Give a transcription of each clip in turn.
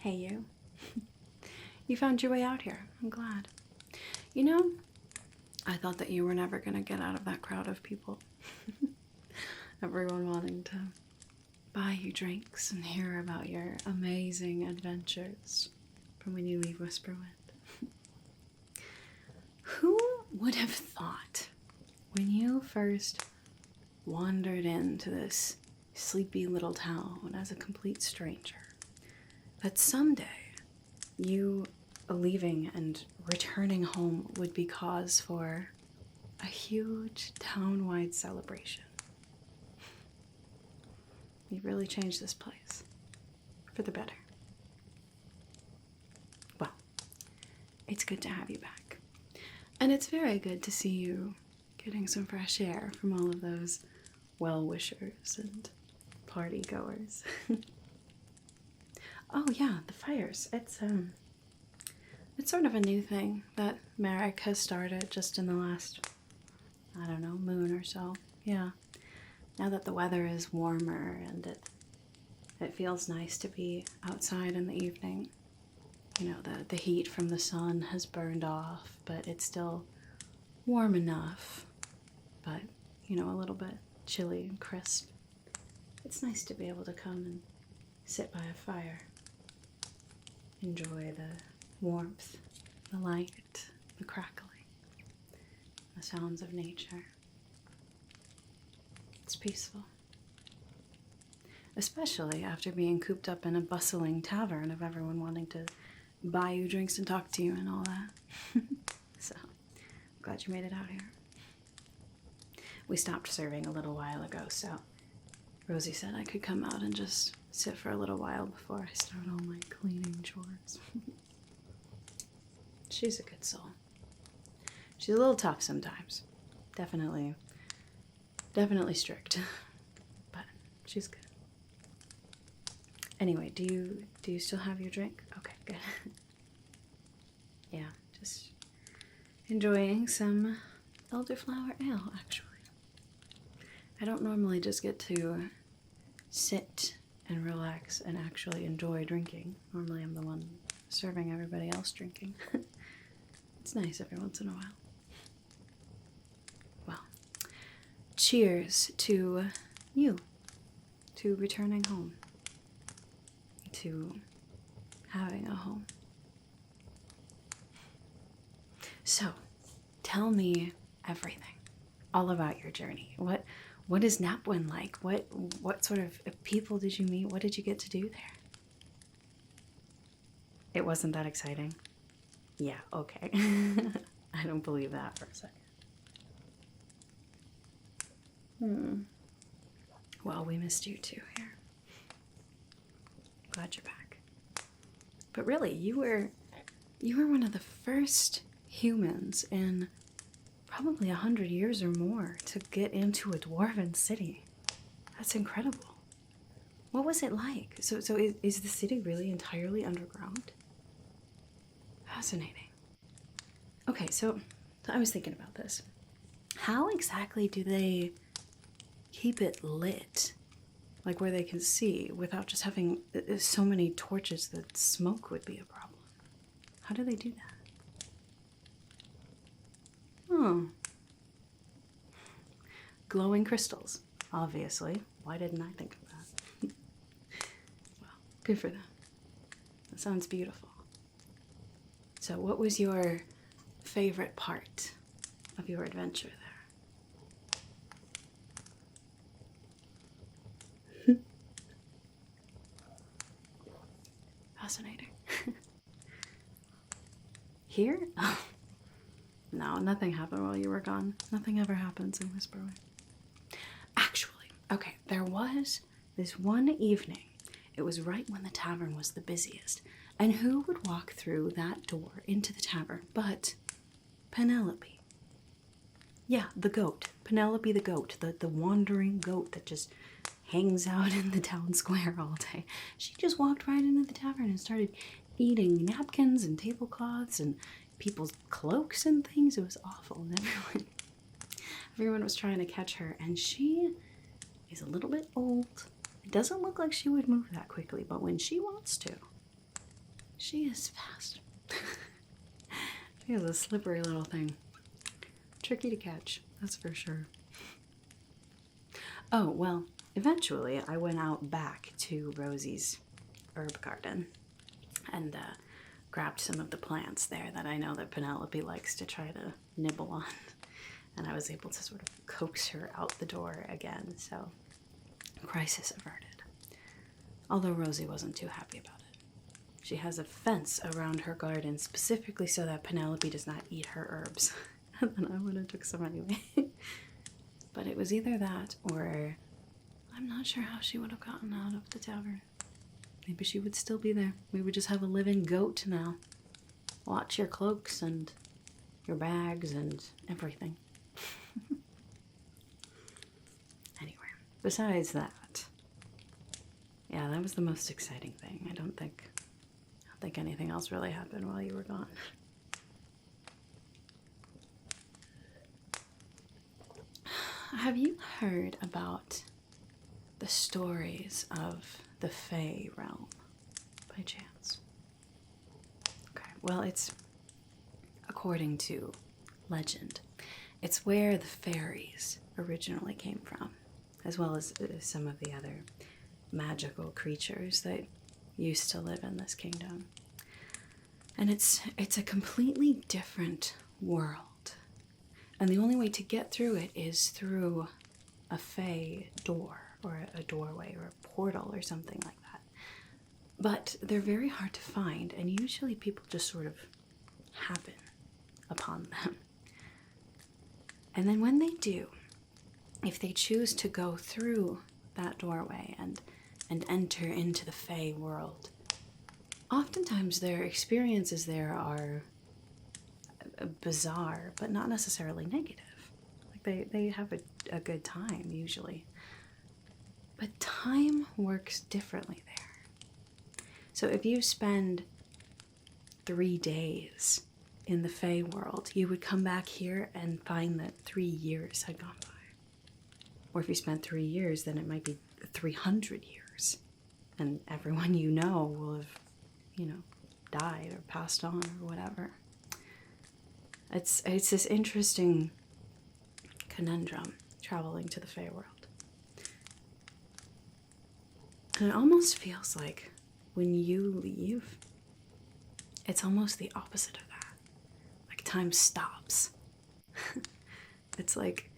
Hey, you. You found your way out here. I'm glad. You know, I thought that you were never going to get out of that crowd of people. Everyone wanting to buy you drinks and hear about your amazing adventures from when you leave Whisperwind. Who would have thought when you first wandered into this sleepy little town as a complete stranger that someday you leaving and returning home would be cause for a huge town-wide celebration? You really changed this place for the better. Well, it's good to have you back. And it's very good to see you getting some fresh air from all of those well-wishers and party-goers. Oh yeah, the fires. It's sort of a new thing that Merrick has started just in the last, I don't know, moon or so. Yeah. Now that the weather is warmer and it feels nice to be outside in the evening. You know, the heat from the sun has burned off, but it's still warm enough, but, you know, a little bit chilly and crisp. It's nice to be able to come and sit by a fire, enjoy the warmth, the light, the crackling, the sounds of nature. It's peaceful. Especially after being cooped up in a bustling tavern of everyone wanting to buy you drinks and talk to you and all that. So, glad you made it out here. We stopped serving a little while ago, so Rosie said I could come out and just sit for a little while before I start all my cleaning chores. She's a good soul. She's a little tough sometimes. Definitely strict, but she's good. Anyway, do you still have your drink? Okay, good. Yeah, just enjoying some elderflower ale, actually. I don't normally just get to sit and relax and actually enjoy drinking. Normally I'm the one serving everybody else drinking. It's nice every once in a while. Well, cheers to you, to returning home, to having a home. So, tell me everything, all about your journey. What is Napwin like? What sort of people did you meet? What did you get to do there? It wasn't that exciting? Yeah, okay. I don't believe that for a second. Well, we missed you too here. Glad you're back. But really, you were one of the first humans in probably 100 years or more to get into a dwarven city. That's incredible. What was it like? So is the city really entirely underground? Fascinating. Okay, so I was thinking about this. How exactly do they keep it lit? Like where they can see without just having so many torches that smoke would be a problem. How do they do that? Oh. Glowing crystals, obviously. Why didn't I think of that? Well, good for them. That sounds beautiful. So what was your favorite part of your adventure there? Fascinating. Here? Oh. No, nothing happened while you were gone. Nothing ever happens in Whisperwind. Actually, okay, there was this one evening. It was right when the tavern was the busiest. And who would walk through that door into the tavern but Penelope? Yeah, the goat. Penelope the goat. The wandering goat that just hangs out in the town square all day. She just walked right into the tavern and started eating napkins and tablecloths and people's cloaks and things. It was awful. And everyone was trying to catch her, and she is a little bit old. It doesn't look like she would move that quickly, but when she wants to, She is fast. She is a slippery little thing. Tricky to catch, that's for sure. Oh, well, eventually I went out back to Rosie's herb garden and grabbed some of the plants there that I know that Penelope likes to try to nibble on. And I was able to sort of coax her out the door again, so crisis averted. Although Rosie wasn't too happy about it. She has a fence around her garden specifically so that Penelope does not eat her herbs. And then I went and took some anyway. But it was either that or I'm not sure how she would have gotten out of the tavern. Maybe she would still be there. We would just have a living goat now. Watch your cloaks and your bags and everything. Anyway, besides that, yeah, that was the most exciting thing. I don't think anything else really happened while you were gone. Have you heard about the stories of the Fae realm, by chance? Okay, well, it's, according to legend, it's where the fairies originally came from, as well as some of the other magical creatures that used to live in this kingdom. And it's a completely different world. And the only way to get through it is through a Fae door, or a doorway, or a portal, or something like that. But they're very hard to find, and usually people just sort of happen upon them. And then when they do, if they choose to go through that doorway and enter into the Fae world, oftentimes their experiences there are bizarre, but not necessarily negative. Like they have a good time, usually. But time works differently there. So if you spend 3 days in the Fae world, you would come back here and find that 3 years had gone by. Or if you spent 3 years, then it might be 300 years. And everyone you know will have, died or passed on or whatever. It's this interesting conundrum, traveling to the Fae world. And it almost feels like when you leave, it's almost the opposite of that. Like time stops. It's like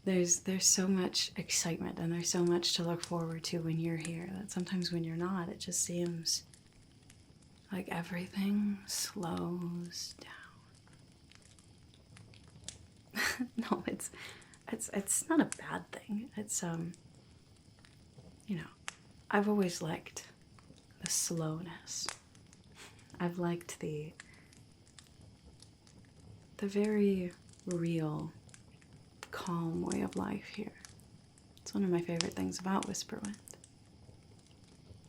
there's so much excitement and there's so much to look forward to when you're here that sometimes when you're not, it just seems like everything slows down. No, it's not a bad thing. It's I've always liked the slowness. I've liked the very real, calm way of life here. It's one of my favorite things about Whisperwind.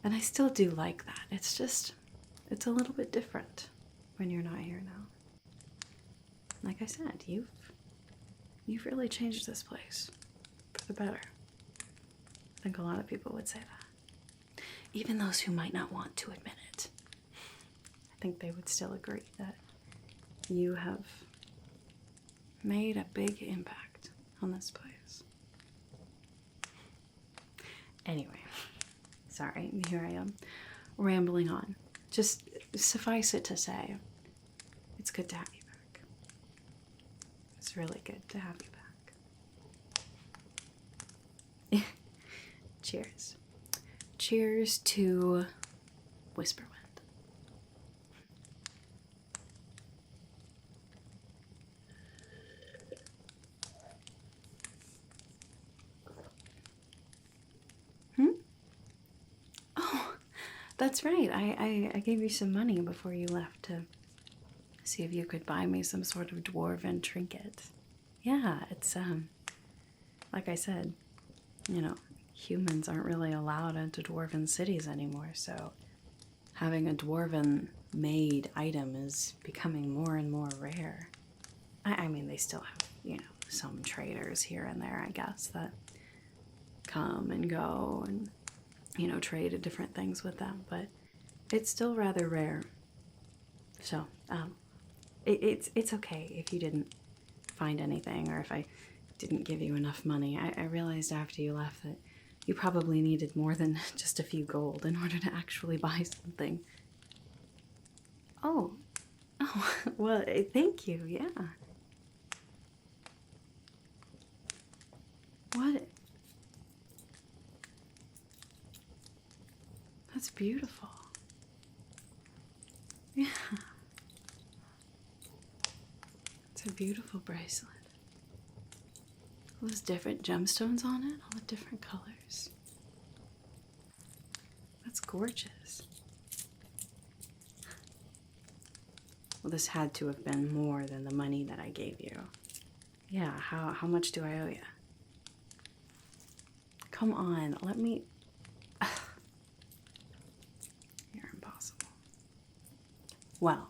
And I still do like that. It's a little bit different when you're not here now. Like I said, you've really changed this place for the better. I think a lot of people would say that. Even those who might not want to admit it. I think they would still agree that you have made a big impact on this place. Anyway, sorry, here I am, rambling on. Just suffice it to say, it's good to have you back. It's really good to have you back. Cheers. Cheers to Whisperwind. Oh, that's right. I gave you some money before you left to see if you could buy me some sort of dwarven trinket. Yeah, it's, like I said, humans aren't really allowed into dwarven cities anymore, so having a dwarven made item is becoming more and more rare. I mean, they still have, some traders here and there, I guess, that come and go and, trade different things with them, but it's still rather rare So, it's okay if you didn't find anything or if I didn't give you enough money. I realized after you left that you probably needed more than just a few gold in order to actually buy something. Oh, well, thank you, yeah. What? That's beautiful. Yeah. It's a beautiful bracelet. All those different gemstones on it, all the different colors. That's gorgeous. Well, this had to have been more than the money that I gave you. Yeah, how much do I owe you? Come on, let me... You're impossible. Well,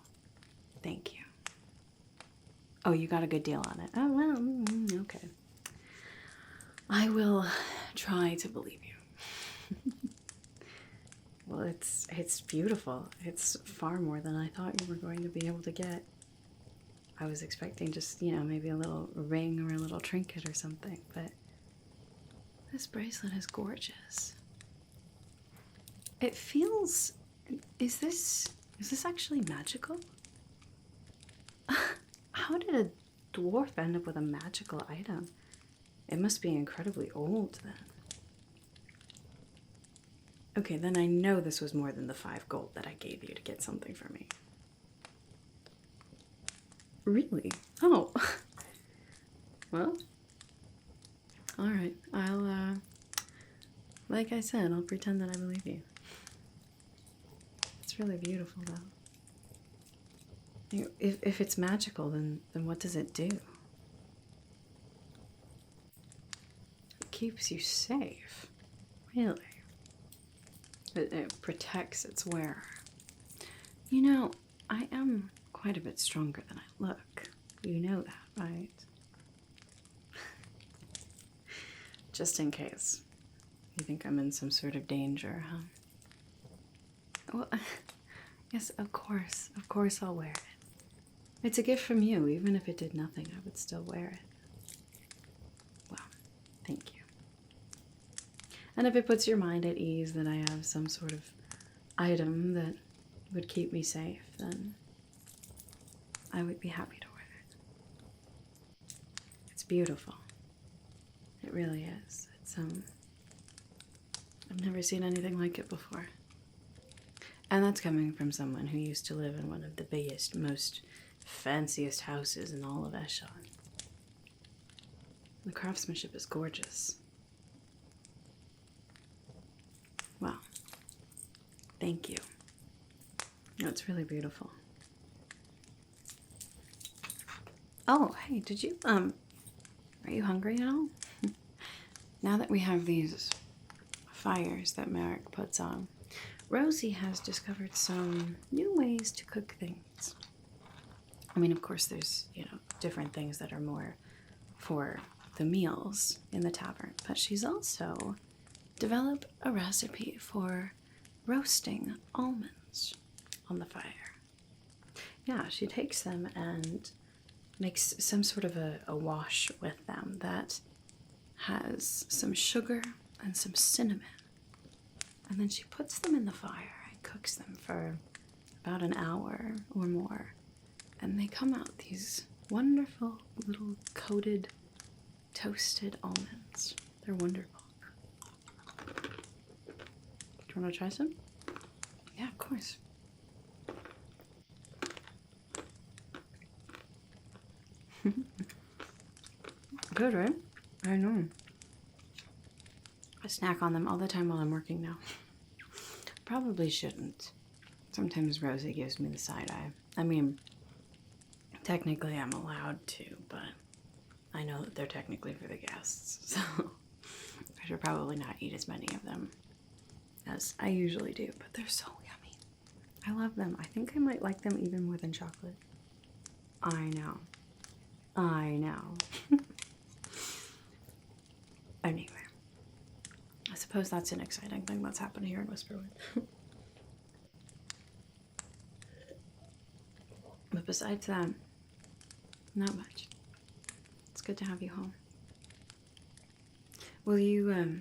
thank you. Oh, you got a good deal on it. Oh, well, okay. I will try to believe you. Well, it's beautiful. It's far more than I thought you were going to be able to get. I was expecting just, you know, maybe a little ring or a little trinket or something, but this bracelet is gorgeous. It feels... Is this actually magical? How did a dwarf end up with a magical item? It must be incredibly old then. Okay, then I know this was more than the 5 gold that I gave you to get something for me. Really? Oh. Well. Alright, I'll, like I said, I'll pretend that I believe you. It's really beautiful, though. If it's magical, then what does it do? It keeps you safe. Really? It protects its wearer. You know, I am quite a bit stronger than I look. You know that, right? Just in case. You think I'm in some sort of danger, huh? Well, yes, of course. Of course I'll wear it. It's a gift from you. Even if it did nothing, I would still wear it. Well, thank you. And if it puts your mind at ease that I have some sort of item that would keep me safe, then I would be happy to wear it. It's beautiful. It really is. It's, I've never seen anything like it before. And that's coming from someone who used to live in one of the biggest, most fanciest houses in all of Eshon. The craftsmanship is gorgeous. Wow. Thank you. No, it's really beautiful. Oh, hey, did you, are you hungry at all? Now that we have these fires that Merrick puts on, Rosie has discovered some new ways to cook things. I mean, of course, there's, you know, different things that are more for the meals in the tavern, but she's also developed a recipe for roasting almonds on the fire. Yeah, she takes them and makes some sort of a wash with them that has some sugar and some cinnamon. And then she puts them in the fire and cooks them for about an hour or more. And they come out these wonderful little coated, toasted almonds. They're wonderful. Do you want to try some? Yeah, of course. Good, right? I know. I snack on them all the time while I'm working now. Probably shouldn't. Sometimes Rosie gives me the side eye. I mean, technically I'm allowed to, but I know that they're technically for the guests, so I should probably not eat as many of them as I usually do, but they're so yummy. I love them. I think I might like them even more than chocolate. I know. I know. Anyway, I suppose that's an exciting thing that's happened here in Whisperwind. But besides that, not much. It's good to have you home. Will you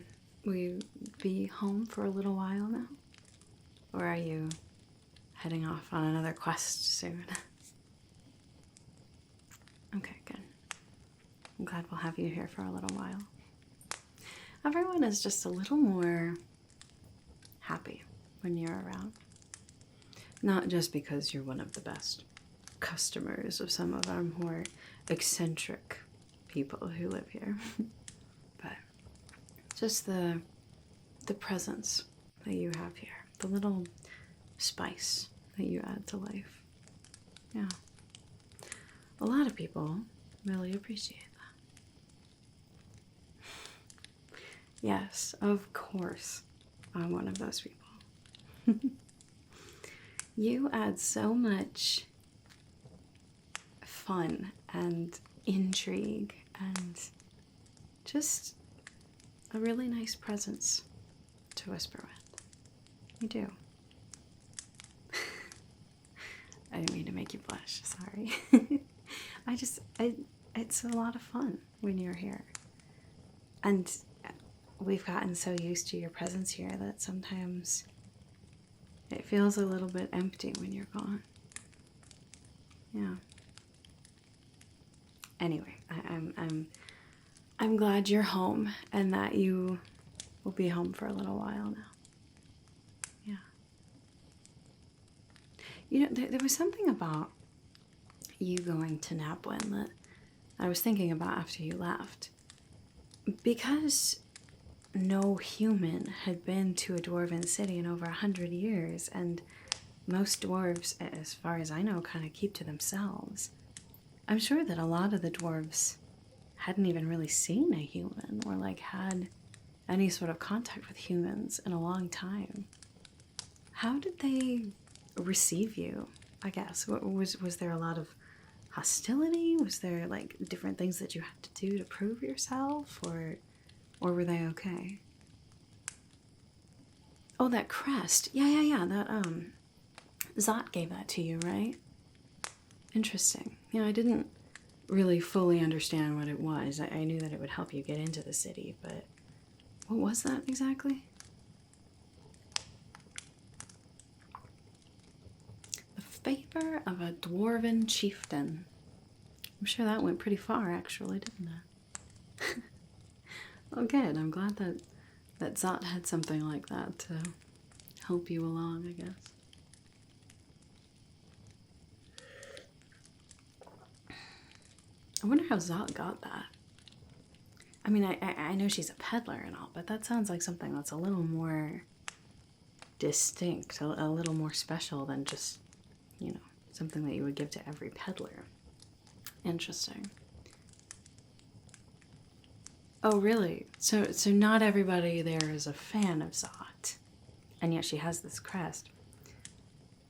be home for a little while now? Or are you heading off on another quest soon? Okay, good. I'm glad we'll have you here for a little while. Everyone is just a little more happy when you're around. Not just because you're one of the best customers of some of our more eccentric people who live here, but just the presence that you have here, the little spice that you add to life. Yeah. A lot of people really appreciate that. Yes, of course, I'm one of those people. You add so much fun and intrigue and just a really nice presence to Whisperwind. You do. I didn't mean to make you blush, sorry. It's a lot of fun when you're here. And we've gotten so used to your presence here that sometimes it feels a little bit empty when you're gone. Yeah. Anyway, I'm glad you're home and that you will be home for a little while now. Yeah. You know, there was something about you going to Napwin that I was thinking about after you left. Because no human had been to a dwarven city in over 100 years, and most dwarves, as far as I know, kind of keep to themselves. I'm sure that a lot of the dwarves hadn't even really seen a human or like had any sort of contact with humans in a long time. How did they receive you, I guess? Was there a lot of hostility? Was there like different things that you had to do to prove yourself, or were they okay? Oh, that crest. Yeah. That Zot gave that to you, right? Interesting. Yeah, I didn't really fully understand what it was. I knew that it would help you get into the city, but what was that exactly? The favor of a dwarven chieftain. I'm sure that went pretty far, actually, didn't it? Oh, good. I'm glad that Zot had something like that to help you along, I guess. I wonder how Zot got that. I mean, I know she's a peddler and all, but that sounds like something that's a little more distinct, a little more special than just, you know, something that you would give to every peddler. Interesting. Oh, really? So not everybody there is a fan of Zot, and yet she has this crest.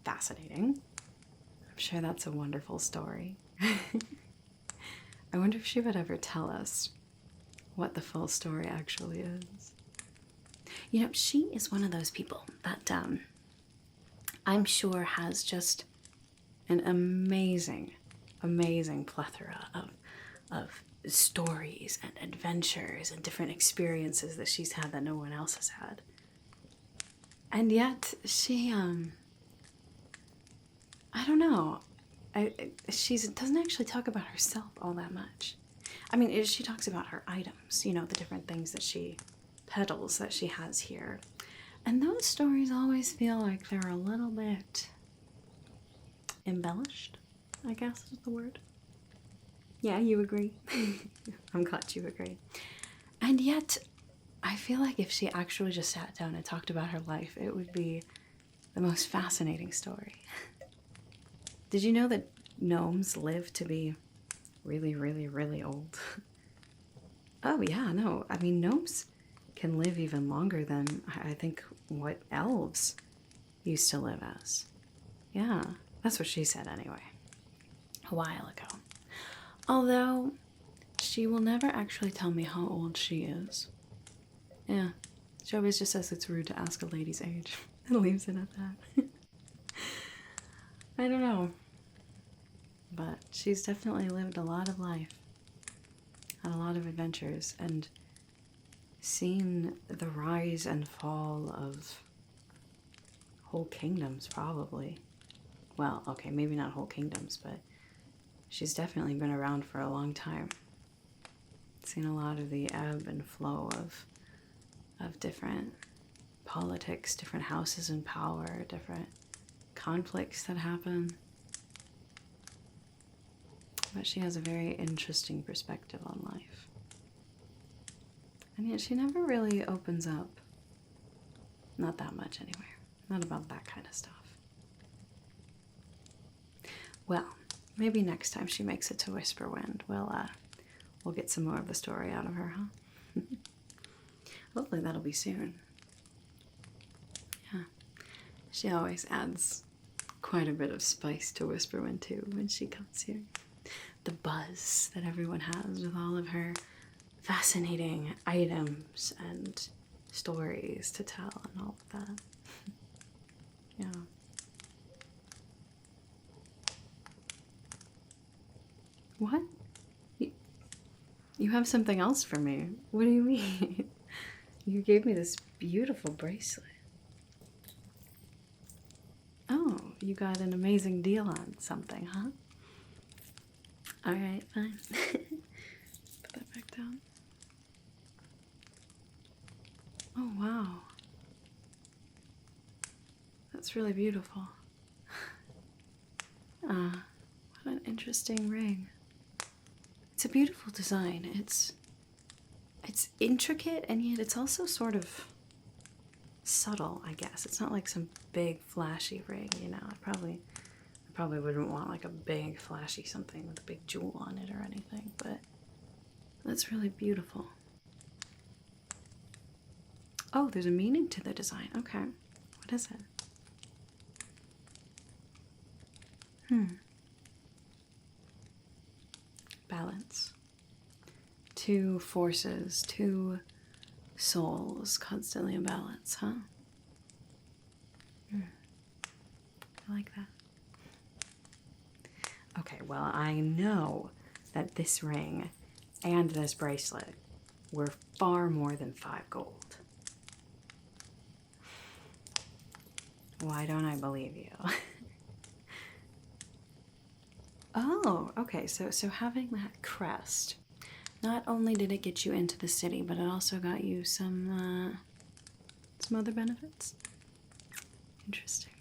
Fascinating. I'm sure that's a wonderful story. I wonder if she would ever tell us what the full story actually is. You know, she is one of those people that I'm sure has just an amazing plethora of stories and adventures and different experiences that she's had that no one else has had. And yet she I don't know. She doesn't actually talk about herself all that much. I mean, she talks about her items, you know, the different things that she peddles that she has here. And those stories always feel like they're a little bit embellished, I guess is the word. Yeah, you agree? I'm glad you agree. And yet, I feel like if she actually just sat down and talked about her life, it would be the most fascinating story. Did you know that gnomes live to be really, really, really old? Oh yeah, no. I mean, gnomes can live even longer than I think what elves used to live as. Yeah, that's what she said anyway, a while ago. Although, she will never actually tell me how old she is. Yeah, she always just says it's rude to ask a lady's age and leaves it at that. I don't know. but she's definitely lived a lot of life, had a lot of adventures, and seen the rise and fall of whole kingdoms, probably. Well, okay, maybe not whole kingdoms, but she's definitely been around for a long time. Seen a lot of the ebb and flow of different politics, different houses in power, different conflicts that happen. But she has a very interesting perspective on life. And yet she never really opens up. Not that much anyway. Not about that kind of stuff. Well, maybe next time she makes it to Whisperwind, we'll get some more of the story out of her, huh? Hopefully that'll be soon. Yeah. She always adds quite a bit of spice to Whisperwind too when she comes here. The buzz that everyone has with all of her fascinating items and stories to tell and all of that. Yeah. What? You have something else for me? What do you mean? You gave me this beautiful bracelet. Oh, you got an amazing deal on something, huh? Alright, fine. Put that back down. Oh, wow. That's really beautiful. What an interesting ring. It's a beautiful design. It's intricate, and yet it's also sort of subtle, I guess. It's not like some big flashy ring, you know. I probably wouldn't want like a big flashy something with a big jewel on it or anything, but that's really beautiful. Oh, there's a meaning to the design. Okay. What is it? Balance. Two forces, two souls constantly in balance, huh? I like that. Okay, well, I know that this ring and this bracelet were far more than 5 gold. Why don't I believe you? Oh, okay, so having that crest, not only did it get you into the city, but it also got you some other benefits. Interesting.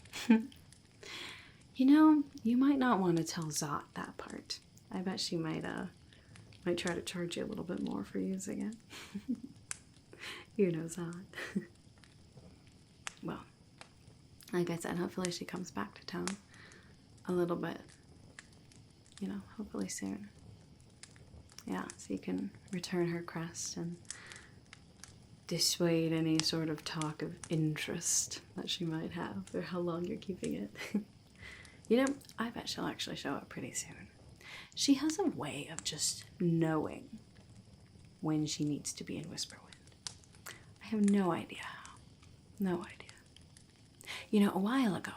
You know, you might not want to tell Zot that part. I bet she might try to charge you a little bit more for using it. You know Zot. Well, like I said, hopefully she comes back to town a little bit. You know, hopefully soon. Yeah, so you can return her crest and dissuade any sort of talk of interest that she might have, or how long you're keeping it. You know, I bet she'll actually show up pretty soon. She has a way of just knowing when she needs to be in Whisperwind. I have no idea how. No idea. You know, a while ago,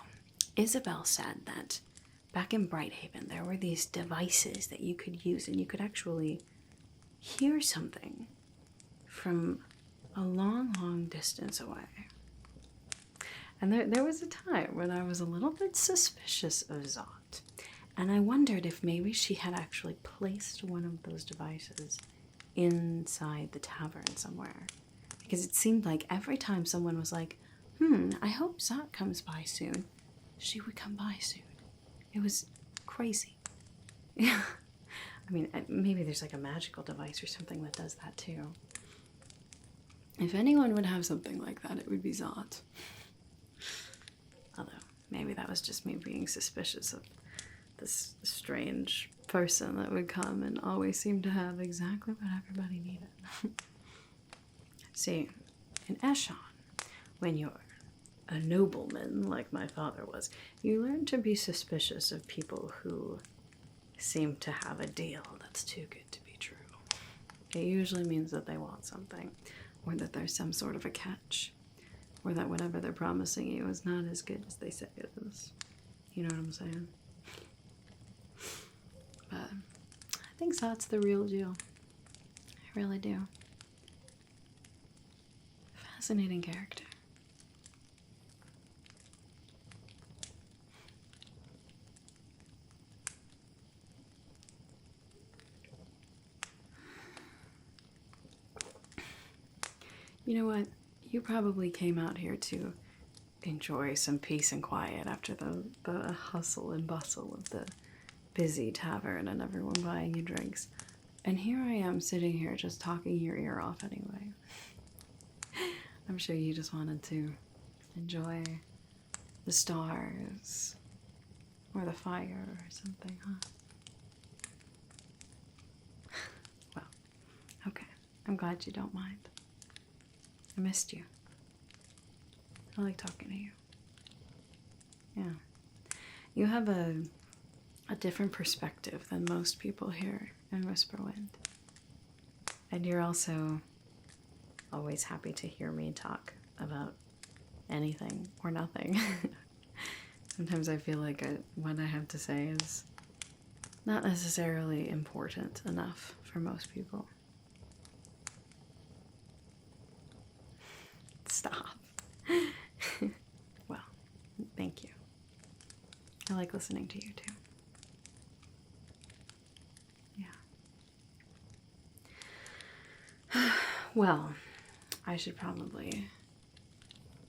Isabel said that back in Brighthaven, there were these devices that you could use, and you could actually hear something from a long, long distance away. And there was a time when I was a little bit suspicious of Zot, and I wondered if maybe she had actually placed one of those devices inside the tavern somewhere. Because it seemed like every time someone was like, I hope Zot comes by soon, she would come by soon. It was crazy. Yeah. I mean, maybe there's like a magical device or something that does that too. If anyone would have something like that, it would be Zot. Although, maybe that was just me being suspicious of this strange person that would come and always seem to have exactly what everybody needed. See, in Eshan, when you're a nobleman like my father was, you learn to be suspicious of people who seem to have a deal that's too good to be true. It usually means that they want something, or that there's some sort of a catch, or that whatever they're promising you is not as good as they say it is. You know what I'm saying? think Sat's the real deal. I really do. Fascinating character. You know what? You probably came out here to enjoy some peace and quiet after the hustle and bustle of the busy tavern and everyone buying you drinks. And here I am sitting here just talking your ear off anyway. I'm sure you just wanted to enjoy the stars or the fire or something, huh? Well, okay. I'm glad you don't mind. I missed you. I like talking to you. Yeah. You have a different perspective than most people here in Whisperwind. And you're also always happy to hear me talk about anything or nothing. Sometimes I feel like what I have to say is not necessarily important enough for most people. Stop. Well, thank you. I like listening to you too. Yeah. Well, I should probably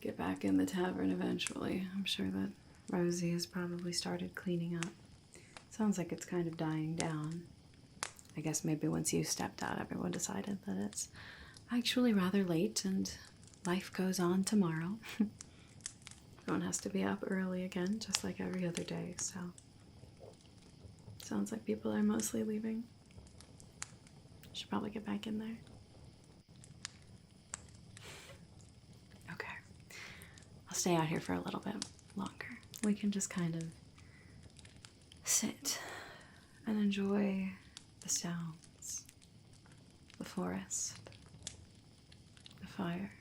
get back in the tavern eventually. I'm sure that Rosie has probably started cleaning up. Sounds like it's kind of dying down. I guess maybe once you stepped out, everyone decided that it's actually rather late and life goes on tomorrow. Everyone has to be up early again, just like every other day, so sounds like people are mostly leaving. Should probably get back in there. Okay. I'll stay out here for a little bit longer. We can just kind of sit and enjoy the sounds, the forest, the fire,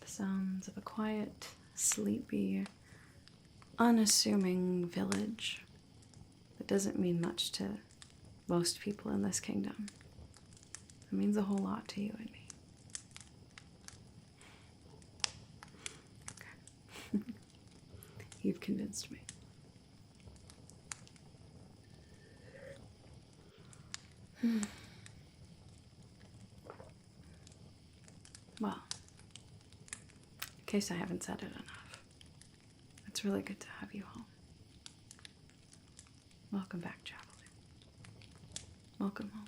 the sounds of a quiet, sleepy, unassuming village that doesn't mean much to most people in this kingdom. It means a whole lot to you and me. Okay. You've convinced me. Well, in case I haven't said it enough, it's really good to have you home. Welcome back, Jacquelyn. Welcome home.